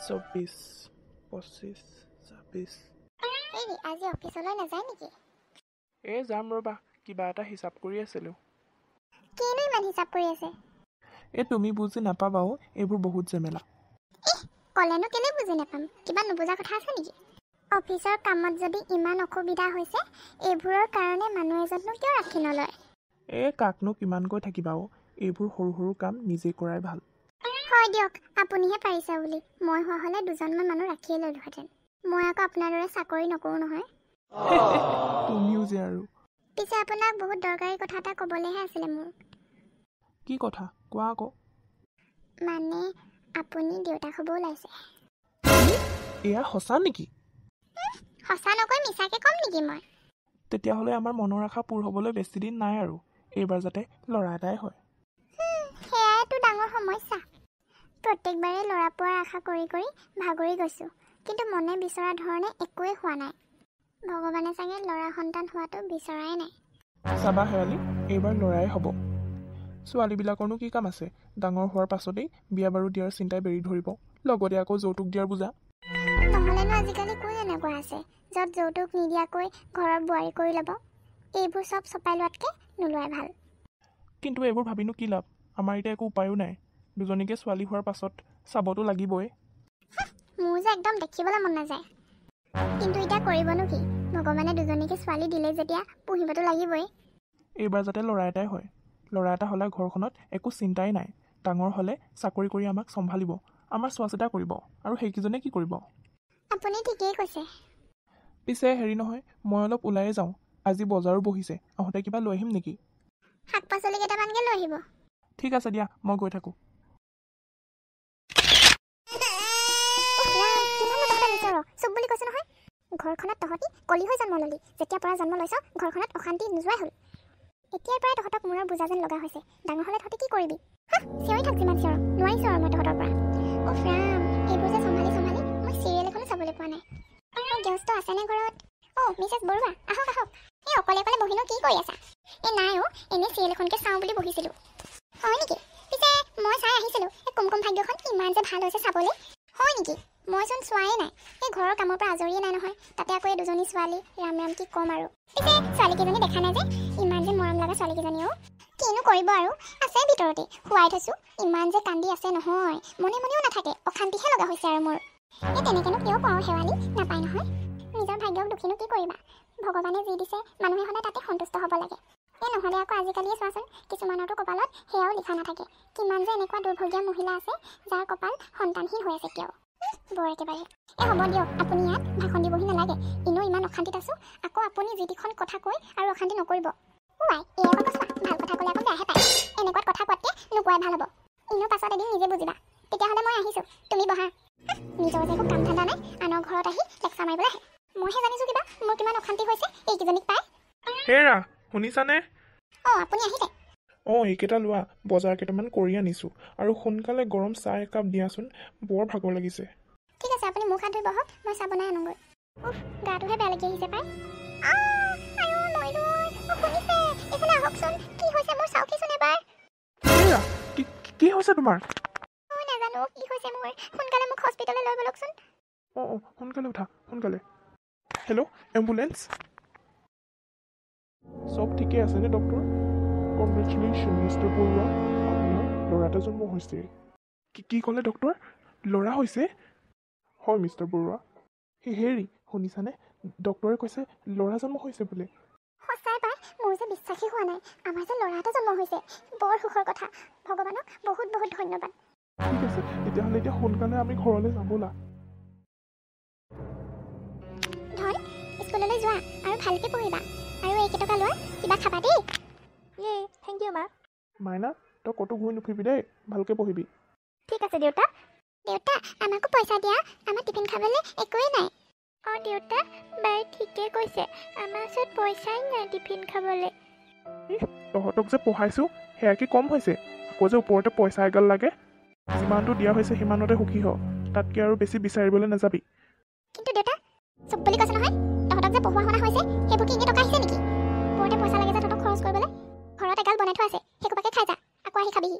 24, 25, 26 এই আজি অফিচলৈ নাযায় নেকি? যাম ৰ'বা, কিবা এটা হিচাপ কৰি আছিলোঁ। কিনো ইমান হিচাপ কৰি আছে? তুমি বুজি নাপাবাও, এইবোৰ বহুত জেমেলা। ক'লেনো কেনে বুজি নাপাম? কিবা নুবুজা কথা আছে নেকি? অফিচৰ কামত যদি ইমান অসুবিধা হৈছে, এইবোৰৰ কাৰণে মানুহ এজননো কিয় ৰাখি নলয়? কাকনো কিমানকৈ থাকিবা এইবোৰ সৰু সৰু কাম নিজে কৰাই ভাল। হয় দিয়ক, আপুনিহে পাৰিছে বুলি। মই হোৱা হ'লে দুজনমান মানুহ ৰাখিয়ে ল'লোহেঁতেন। মই আকৌ আপোনাৰ দৰে চাকৰি নকৰোঁ নহয়। তুমিও যে আৰু। পিছে আপোনাক বহুত দৰকাৰী কথা এটা ক'বলৈহে আছিলে মোৰ। কি কথা কোৱা আকৌ। মানে আপুনি দেউতাক হ'ব ওলাইছে। এয়া সঁচা নেকি? সঁচা নকৈ মিছাকে ক'ম নেকি মই? তেতিয়াহ'লে আমাৰ মনৰ আশা পূৰ হ'বলৈ বেছি দিন নাই আৰু। এইবাৰ যাতে ল'ৰা এটাই হয়। সেয়াইতো ডাঙৰ সমস্যা। প্ৰত্যেকবাৰে ল'ৰা পোৱাৰ আশা কৰি কৰি ভাগৰি গৈছোঁ, কিন্তু মনে বিচৰা ধৰণে একোৱেই হোৱা নাই। ভগৱানে চাগে ল'ৰা সন্তান হোৱাটো বিচৰাই নাই। চাবা শেৱালি, এইবাৰ ল'ৰাই হ'ব। ছোৱালীবিলাকৰনো কি কাম আছে? ডাঙৰ হোৱাৰ পাছতেই বিয়া বাৰু দিয়াৰ চিন্তাই বেৰি ধৰিব, লগতে আকৌ যৌতুক দিয়াৰ বোজা। নহ'লেনো আজিকালি কোন এনেকুৱা আছে য'ত যৌতুক নিদিয়াকৈ ঘৰৰ বোৱাৰী কৰি ল'ব? এইবোৰ চব চপাই লোৱাতকৈ নোলোৱাই ভাল। কিন্তু এইবোৰ ভাবিনো কি লাভ? আমাৰ এতিয়া একো উপায়ো নাই। দুজনীকে ছোৱালী হোৱাৰ পাছত চাবতো লাগিবই। মোৰ যে একদম দেখিবলৈ মন নাযায়। কিন্তু এতিয়া কৰিবনো কি? ভগৱানে দুজনীকে ছোৱালী দিলে যেতিয়া পুহিবতো লাগিবই। এইবাৰ যাতে ল'ৰা এটাই হয়। ল'ৰা এটা হ'লে ঘৰখনত একো চিন্তাই নাই। ডাঙৰ হ'লে চাকৰি কৰি আমাক চম্ভালিব, আমাৰ চোৱা চিতা কৰিব, আৰু সেইকেইজনে কি কৰিব? আপুনি ঠিকেই কৈছে। পিছে হেৰি নহয়, মই অলপ ওলাইয়ে যাওঁ। আজি বজাৰো বহিছে, আহোঁতে কিবা লৈ আহিম নেকি? শাক পাচলি কেইটামানকে লৈ আহিব। ঠিক আছে দিয়া, মই গৈ থাকোঁ। চুপ বুলি কৈছে নহয়। ঘৰখনত তহঁতি কলি হৈ জন্ম ল'লি। যেতিয়াৰ পৰা জন্ম লৈছ ঘৰখনত অশান্তি নোযোৱাই হ'ল। এতিয়াৰ পৰাই তহঁতক মূৰৰ বোজা যেন লগা হৈছে। ডাঙৰ হ'লে তহঁতি কি কৰিবি? চিঞৰি থাক যিমান চিঞৰ, নোৱাৰিছোঁ আৰু মই তহঁতৰ পৰা। ৰাম, এইবোৰ যে চম্ভালি চম্ভালি মই চিৰিয়েল এখনো চাবলৈ পোৱা নাই। গৃহস্থ আছেনে ঘৰত? মিছেছ বৰুৱা, আহক আহক। অকলে অকলে বহিনো কি কৰি আছা? নাই এনেই চিৰিয়েল এখনকে চাওঁ বুলি বহিছিলোঁ। হয় নেকি? পিছে মই চাই আহিছিলোঁ, কুমকুম ভাগ্যখন ইমান যে ভাল হৈছে চাবলৈ। হয় নেকি? মইচোন চোৱাই নাই। ঘৰৰ কামৰ পৰা আজৰিয়ে নাই নহয়। তাতে আকৌ এই দুজনী ছোৱালী, ৰাম ৰাম কি ক'ম আৰু। পিছে ছোৱালীকেইজনী দেখা নাই যে, ইমান যে মৰম লগা ছোৱালীকেইজনীও। কিনো কৰিব আৰু, আছে ভিতৰতে শুৱাই থৈছোঁ। ইমান যে কান্দি আছে নহয়, মনে মনেও নাথাকে, অশান্তিহে লগা হৈছে আৰু মোৰ। তেনেকেনো কিয় পাওঁ শেৱালি? নাপায় নহয়। নিজৰ ভাগ্যক দুখীনো কি কৰিবা? ভগৱানে যি দিছে মানুহে সদায় তাতে সন্তুষ্ট হ'ব লাগে। নহ'লে আকৌ আজিকালিয়ে চোৱাচোন, কিছুমানৰতো কপালত সেয়াও লিখা নাথাকে। কিমান যে এনেকুৱা দুৰ্ভগীয়া মহিলা আছে, যাৰ কপাল সন্তানহীন হৈ আছে এতিয়াও। বৰ একেবাৰে। হ'ব দিয়ক, আপুনি ইয়াত ভাষণ দিবহি নালাগে। এনেও ইমান অশান্তিত আছোঁ, আকৌ আপুনি যি টিখন কথা কৈ আৰু অশান্তি নকৰিব। এই আকৌ চোৱা, ভাল কথা ক'লে আকৌ বেয়াহে পায়। এনেকুৱাত কথা কোৱাতকৈ নোকোৱাই ভাল হ'ব। এনেও পাছত এদিন নিজে বুজিবা। তেতিয়াহ'লে মই আহিছোঁ, তুমি বহা। নিজৰ যে একো কাম ধান্দা নাই, আনৰ ঘৰত আহি লেকচাৰ মাৰিবলৈ আহে। মইহে জানিছোঁ কিবা মোৰ কিমান অশান্তি হৈছে এইকেইজনীক পাই। হেৰা, শুনিছানে? আপুনি আহিলে? এইকেইটা লোৱা, বজাৰ কেইটামান কৰি আনিছোঁ। আৰু সোনকালে গৰম চাহ একাপ দিয়াচোন, বৰ ভাগৰ লাগিছে। ঠিক আছে, আপুনি মুখ হাত ধুই বহক, মই চাহ বনাই আনোগৈ। গাটোহে বেয়া লাগি আহিছে পাই। শুনিছে? এইফালে আহকচোন, কি হৈছে মোৰ চাওকচোন এবাৰ। কি হৈছে তোমাৰ? নাজানো কি হৈছে মোৰ। সোনকালে মোক হস্পিটাললৈ লৈ বলকচোন। সোনকালে উঠা, সোনকালে। Hello', ambulance. চব ঠিকে আছেনে ডক্টৰ? কংগ্ৰেচুলেশ্যন মিষ্টাৰ বৰুৱা, আপোনাৰ ল'ৰা এটা জন্ম হৈছে। কি ক'লে ডক্টৰ? ল'ৰা হৈছে? হয় মিষ্টাৰ বৰুৱা। হেৰি শুনিছানে? ডক্টৰে কৈছে ল'ৰা জন্ম হৈছে বোলে। সঁচাই পাই, মোৰ যে বিশ্বাসেই হোৱা নাই। আমাৰ যে ল'ৰা এটা জন্ম হৈছে, বৰ সুখৰ কথা। ভগৱানক বহুত বহুত ধন্যবাদ। ঠিক আছে, তেতিয়াহ'লে এতিয়া সোনকালে আমি ঘৰলৈ যাম ব'লা। ধন, স্কুললৈ যোৱা আৰু ভালকৈ পঢ়িবা। আৰু এইকেইটকা লোৱা, কিবা খাবা দেই। থেংক ইউ মা। মাইনা, তই ক'তো ঘূৰি নুফুৰিবি দেই, ভালকৈ পঢ়িবি। ঠিক আছে দেউতা। দেউতা, আমাকো পইচা দিয়া, আমাৰ টিফিন খাবলৈ একোৱেই নাই। দেউতা, বাই ঠিকে কৈছে, আমাৰ ওচৰত পইচাই নাই টিফিন খাবলৈ। তহঁতক যে পঢ়াইছোঁ সেয়া কি কম হৈছে? আকৌ যে ওপৰতে পইচা এগাল লাগে। যিমানটো দিয়া হৈছে সিমানতে সুখী হ, তাতকৈ আৰু বেছি বিচাৰিবলৈ নাযাবি। কিন্তু দেউতা, চব বুলি কৈছে নহয়, তহঁতক যে পঢ়োৱা শুনা হৈছে, সেইবোৰ কি এনেই টকা আহিছে নেকি? ওপৰতে পইচা লাগে যে তহঁতক খৰচ কৰিবলৈ। ঘৰত এগাল বনাই থোৱা আছে, সেইসোপাকে খাই যা, আকৌ আহি খাবিহি।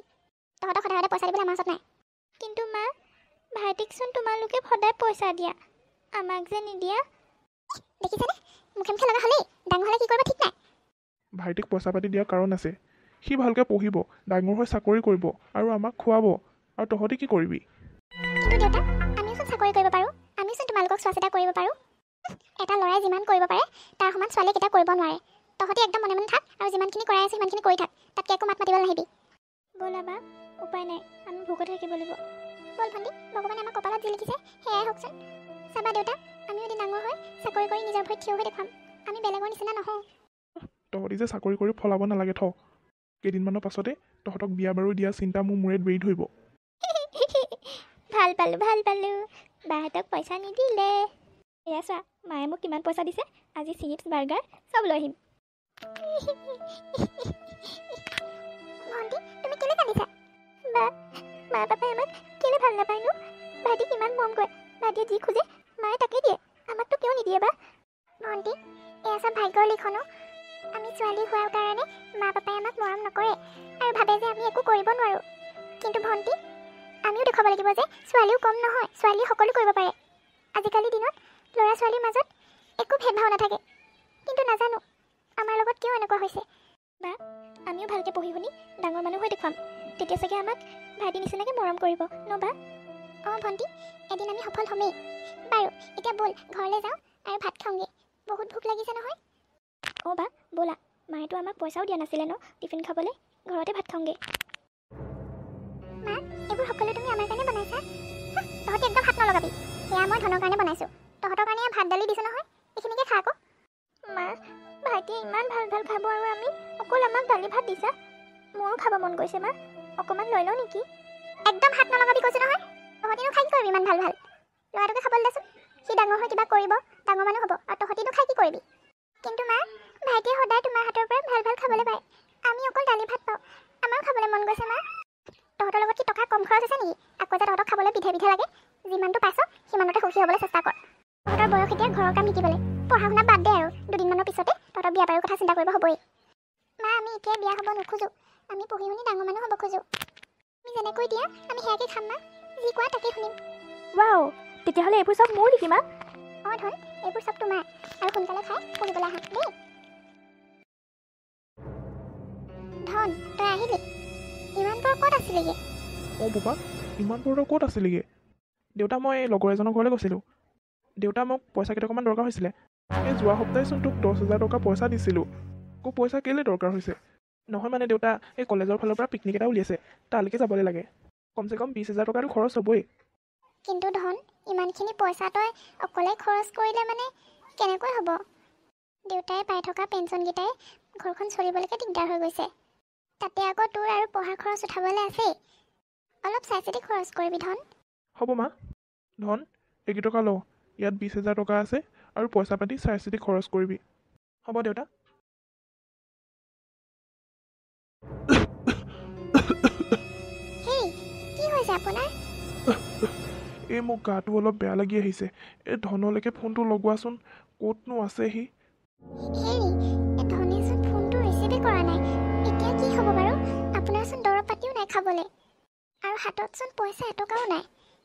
তহঁতক সদায় পইচা দিবলৈ আমাৰ ওচৰত নাই। কিন্তু মা, ভাইটিকচোন তোমালোকে তোমালোকে সদায় পইচা দিয়া আমাক যে নিদিয়া দেখিছানে মুখে মুখে লগা হ'লেই ডাঙৰ হ'লে কি কৰিব ঠিক নাই ভাইটিক পইচা পাতি দিয়াৰ কাৰণ আছে সি ভালকৈ পঢ়িব ডাঙৰ হৈ চাকৰি কৰিব আৰু আমাক খুৱাব আৰু তহঁতি কি কৰিবি কিন্তু দেউতা আমিওচোন চাকৰি কৰিব পাৰোঁ আমিওচোন তোমালোকক চোৱা চিতা কৰিব পাৰোঁ এটা ল'ৰাই যিমান কৰিব পাৰে তাৰ সমান ছোৱালীয়ে কেতিয়াও কৰিব নোৱাৰে তহঁতি একদম মনে মনে থাক আৰু যিমানখিনি কৰাই আছে সিমানখিনি কৰি থাক তাতকৈ একো মাত মাতিবলৈ নাহিবি ব'লা বা উপায় নাই আমি ভোকতে থাকিব লাগিব ব'ল ভণ্টি ভগৱানে আমাক কপালত যি লিখিছে সেয়াই হওকচোন চাবা দেউতা আমিও এদিন ডাঙৰ হৈ চাকৰি কৰি নিজৰ ভৰিত থিয় হৈ দেখুৱাম আমি বেলেগৰ নিচিনা নহওঁ তহঁতি যে চাকৰি কৰি ফলাব নালাগে থ কেইদিনমানৰ পাছতে তহঁতক বিয়া বাৰু দিয়া চিন্তা মোৰ মূৰত বেৰি ধৰিব ভাল পালোঁ বাহঁতক পইচা নিদিলে এয়া চোৱা মায়ে মোক কিমান পইচা দিছে আজি চিপছ বাৰ্গাৰ চব লৈ আহিম ভণ্টি তুমি কেলে কান্দিছা বা মা পাপাই আমাক কেলে ভাল নাপায়নো ভাইটি কিমান মৰম কৰে ভাইটিয়ে যি খোজে মায়ে তাকেই দিয়ে আমাকতো কিয় নিদিয়ে বা ভণ্টি এয়া চব ভাগ্যৰ লিখনো আমি ছোৱালী হোৱাৰ কাৰণে মা পাপাই আমাক মৰম নকৰে আৰু ভাবে যে আমি একো কৰিব নোৱাৰোঁ কিন্তু ভণ্টি আমিও দেখুৱাব লাগিব যে ছোৱালীও কম নহয় ছোৱালীয়ে সকলো কৰিব পাৰে আজিকালিৰ দিনত ল'ৰা ছোৱালীৰ মাজত একো ভেদভাৱ নাথাকে কিন্তু নাজানো আমাৰ লগত কিয় এনেকুৱা হৈছে বা আমিও ভালকৈ পঢ়ি শুনি ডাঙৰ মানুহ হৈ দেখুৱাম তেতিয়া চাগে আমাক ভাইটি নিচিনাকৈ মৰম কৰিব নবা অঁ ভণ্টি এদিন আমি সফল হ'মেই বাৰু এতিয়া ব'ল ঘৰলৈ যাওঁ আৰু ভাত খাওঁগৈ বহুত ভোক লাগিছে নহয় অঁ বা ব'লা মায়েতো আমাক পইচাও দিয়া নাছিলে ন টিফিন খাবলৈ ঘৰতে ভাত খাওঁগৈ মা এইবোৰ সকলো তুমি আমাৰ কাৰণে বনাইছা তহঁতি একদম হাত নলগাবি সেয়া মই ধনৰ কাৰণে বনাইছোঁ তহঁতৰ কাৰণে ভাত দালি দিছোঁ নহয় এইখিনিকে খা আকৌ মা ভাইটিয়ে ইমান ভাল ভাল খাব আৰু আমি অকল আমাক দালি ভাত দিছা মোৰো খাব মন গৈছে মা অকণমান লৈ লওঁ নেকি একদম হাত নলগাবি কৈছোঁ নহয় তহঁতিনো খাই কি কৰিবি ইমান ভাল ভাল ল'ৰাটোকে খাবলৈ দেচোন সি ডাঙৰ হৈ কিবা কৰিব ডাঙৰ মানুহ হ'ব আৰু তহঁতিনো খাই কি কৰিবি কিন্তু মা ভাইটিয়ে সদায় তোমাৰ হাতৰ পৰা ভাল ভাল খাবলৈ পায় আমি অকল দালি ভাত পাওঁ আমাৰো খাবলৈ মন গৈছে মা তহঁতৰ লগত কি টকা কম খৰচ হৈছে নেকি আকৌ যে তহঁতক খাবলৈ বিধে বিধে লাগে যিমানটো পাইছ সিমানতে সুখী হ'বলৈ চেষ্টা কৰ তহঁতৰ বয়স এতিয়া ঘৰৰ কাম শিকিবলৈ পঢ়া শুনা বাদ দে আৰু দুদিনমানৰ পিছতে তহঁতৰ বিয়া বাৰুৰ কথা চিন্তা কৰিব হ'বই মা আমি এতিয়াই বিয়া হ'ব নোখোজোঁ আমি পঢ়ি শুনি ডাঙৰ মানুহ হ'ব খোজোঁ তুমি যেনেকৈ দিয়া আমি সেয়াকে খাম মা যি কোৱা তাকে শুনিম ৱাও তেতিয়াহ'লে এইবোৰ চব মোৰ নেকি মা অঁ ধন এইবোৰ চব তোমাৰ আৰু সোনকালে খাই পঢ়িবলৈ আহা দেই ধন তই আহিলি ইমান পৰ ক'ত আছিলিগৈ অঁ বাবা ইমান পৰৰ ক'ত আছিলিগৈ দেউতা মই লগৰ এজনৰ ঘৰলৈ গৈছিলোঁ দেউতা মোক পইচা কেইটকামান দৰকাৰ হৈছিলে এই যোৱা সপ্তাহেচোন তোক 10,000 টকা পইচা দিছিলোঁ আকৌ পইচা কেলৈ দৰকাৰ হৈছে নহয় মানে দেউতা এই কলেজৰ ফালৰ পৰা পিকনিক এটা উলিয়াইছে তালৈকে যাবলৈ লাগে কমচে কম 20,000 টকাটো খৰচ হ'বই কিন্তু ধন ইমানখিনি পইচা তই অকলে খৰচ কৰিলে মানে কেনেকৈ হ'ব দেউতাই পাই থকা পেঞ্চনকেইটাই ঘৰখন চলিবলৈকে দিগদাৰ হৈ গৈছে তাতে আকৌ তোৰ আৰু পঢ়া খৰচ উঠাবলৈ আছেই অলপ চাই চিতি খৰচ কৰিবি ধন হ'ব মা ধন এইকেইটকা ল ইয়াত 20,000 টকা আছে আৰু পইচা পাতি চাই চিতি খৰচ কৰিবি হ'ব দেউতা হেই কি হৈছে আপোনাৰ এই মোক গাটো অলপ বেয়া লাগি আহিছে এই ধনলৈকে ফোনটো লগোৱাচোন ক'তনো আছে সি হেৰি ধনেচোন ফোনটো ৰিচিভেই কৰা নাই এতিয়া কি হ'ব বাৰু আপোনাৰচোন দৰৱ পাতিও নাই খাবলৈ আৰু হাততচোন পইচা এটকাও নাই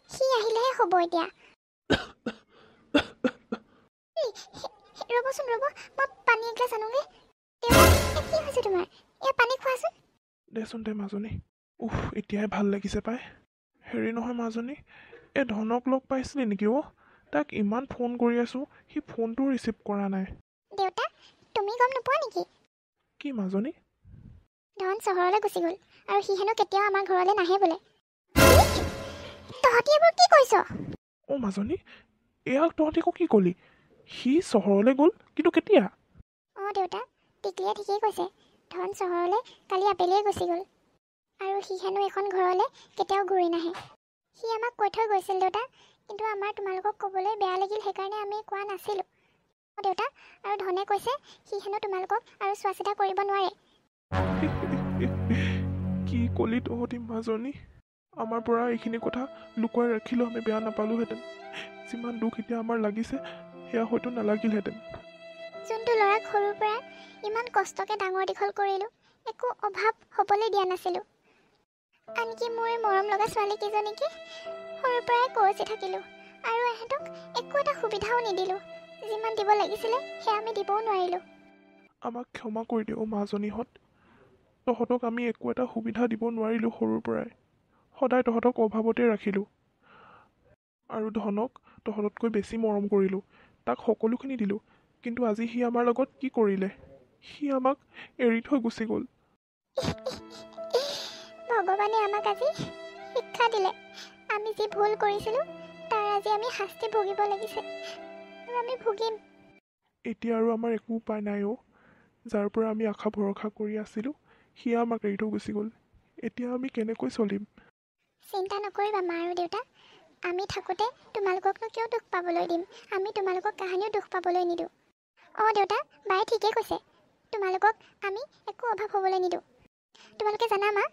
সি আহিলেহে হ'ব এতিয়া ৰ'বচোন ৰ'ব মই পানী এগিলাচ আনোগৈ কি হৈছে তোমাৰ এয়া পানী খোৱাচোন দেচোন দে মাজনী এতিয়াই ভাল লাগিছে পাই হেৰি নহয় মাজনী এই ধনক লগ পাইছিলি নেকি অ' তাক ইমান ফোন কৰি আছোঁ সি ফোনটো ৰিচিভ কৰা নাই দেউতা তুমি গম নোপোৱা নেকি কি মাজনী ধন চহৰলৈ গুচি গ'ল আৰু সি হেনো কেতিয়াও আমাৰ ঘৰলৈ নাহে বোলে তহঁতি এইবোৰ কি কৈছ অ' মাজনী এয়া তহঁতি আকৌ কি ক'লি সি চহৰলৈ গ'ল কিন্তু কেতিয়া অঁ দেউতা টিকলিয়ে ঠিকেই কৈছে ধন চহৰলৈ কালি আবেলিয়ে গুচি গ'ল আৰু সি হেনো এখন ঘৰলৈ কেতিয়াও ঘূৰি নাহে সি আমাক কৈ থৈ গৈছিল দেউতা কিন্তু আমাৰ তোমালোকক ক'বলৈ বেয়া লাগিল সেইকাৰণে আমি কোৱা নাছিলোঁ অঁ দেউতা আৰু ধনে কৈছে সি হেনো তোমালোকক আৰু চোৱা চিতা কৰিব নোৱাৰে কি ক'লি তহঁতি মাজনী আমাৰ পৰা এইখিনি কথা লুকুৱাই ৰাখিলেও আমি বেয়া নাপালোহেঁতেন যিমান দুখ এতিয়া আমাৰ লাগিছে সেয়া হয়তো নালাগিলহেঁতেন যোনটো ল'ৰাক সৰুৰ পৰা ইমান কষ্টকৈ ডাঙৰ দীঘল কৰিলোঁ একো অভাৱ হ'বলৈ দিয়া নাছিলোঁ আনকি মোৰ মৰম লগা ছোৱালীকেইজনীকে সৰুৰ পৰাই কচি থাকিলোঁ আৰু এহেঁতক একো এটা সুবিধাও নিদিলোঁ। যিমান দিব লাগিছিলে সেয়া আমি দিবও নোৱাৰিলোঁ। আমাক ক্ষমা কৰি দিওঁ মাজনীহঁত। তহঁতক আমি একো এটা সুবিধা দিব নোৱাৰিলোঁ সৰুৰ পৰাই। সদায় তহঁতক অভাৱতে ৰাখিলোঁ। আৰু ধনক তহঁততকৈ বেছি মৰম কৰিলোঁ। তাক সকলোখিনি দিলোঁ। কিন্তু আজি সি আমাৰ লগত কি কৰিলে? সি আমাক এৰি থৈ গুচি গ'ল। ভগৱানে আমাক আজি শিক্ষা দিলে। আমি যি ভুল কৰিছিলোঁ তাৰ আজি আমি শাস্তি ভুগিব লাগিছে। আৰু আমি ভুগিম। এতিয়া আৰু আমাৰ একো উপায় নাই অ'। যাৰ পৰা আমি আশা ভৰসা কৰি আছিলোঁ সি আমাক এৰি থৈ গুচি গ'ল। এতিয়া আমি কেনেকৈ চলিম? চিন্তা নকৰিবা মা আৰু দেউতা। আমি থাকোঁতে তোমালোককনো কিয় দুখ পাবলৈ দিম? আমি তোমালোকক কাহানিও দুখ পাবলৈ নিদিওঁ। অঁ দেউতা, বায়ে ঠিকেই কৈছে। তোমালোকক আমি একো অভাৱ হ'বলৈ নিদিওঁ। তোমালোকে জানা মা,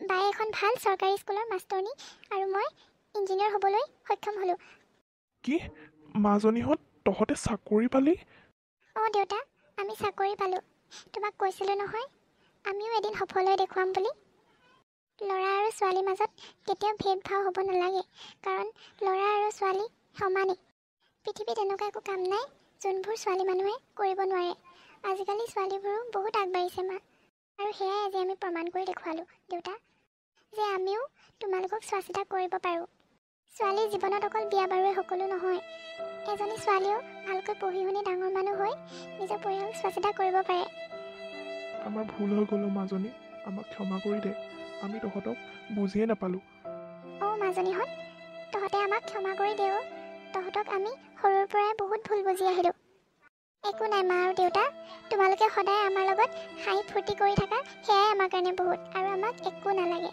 বায়ে এখন ভাল চৰকাৰী স্কুলৰ মাষ্টৰণী আৰু মই ইঞ্জিনিয়াৰ হ'বলৈ সক্ষম হ'লোঁ। কি? মাজনীহঁত তহঁতে চাকৰি পালি? অঁ দেউতা, আমি চাকৰি পালোঁ। তোমাক কৈছিলোঁ নহয়, আমিও এদিন সফল হৈ দেখুৱাম বুলি। ল'ৰা আৰু ছোৱালীৰ মাজত কেতিয়াও ভেদভাৱ হ'ব নালাগে, কাৰণ ল'ৰা আৰু ছোৱালী সমানেই। পৃথিৱীত এনেকুৱা একো কাম নাই যোনবোৰ ছোৱালী মানুহে কৰিব নোৱাৰে। আজিকালি ছোৱালীবোৰো বহুত আগবাঢ়িছে মা। আৰু সেয়াই আজি আমি প্ৰমাণ কৰি দেখুৱালোঁ দেউতা, যে আমিও তোমালোকক চোৱা চিতা কৰিব পাৰোঁ। ছোৱালীৰ জীৱনত অকল বিয়া বাৰুৱে সকলো নহয়। এজনী ছোৱালীয়েও ভালকৈ পঢ়ি শুনি ডাঙৰ মানুহ হৈ নিজৰ পৰিয়ালক চোৱা চিতা কৰিব পাৰে। আমাৰ ভুল হৈ গ'ল মাজনী। আমাক ক্ষমা কৰি দে। আমি তহঁতক বুজিয়ে নাপালোঁ। অঁ মাজনীহঁত, তহঁতে আমাক ক্ষমা কৰি দে অ'। তহঁতক আমি সৰুৰ পৰাই বহুত ভুল বুজি আহিলোঁ। একো নাই মা আৰু দেউতা, তোমালোকে সদায় আমাৰ লগত হাঁহি ফূৰ্তি কৰি থাকা, সেয়াই আমাৰ কাৰণে বহুত। আৰু আমাক একো নালাগে।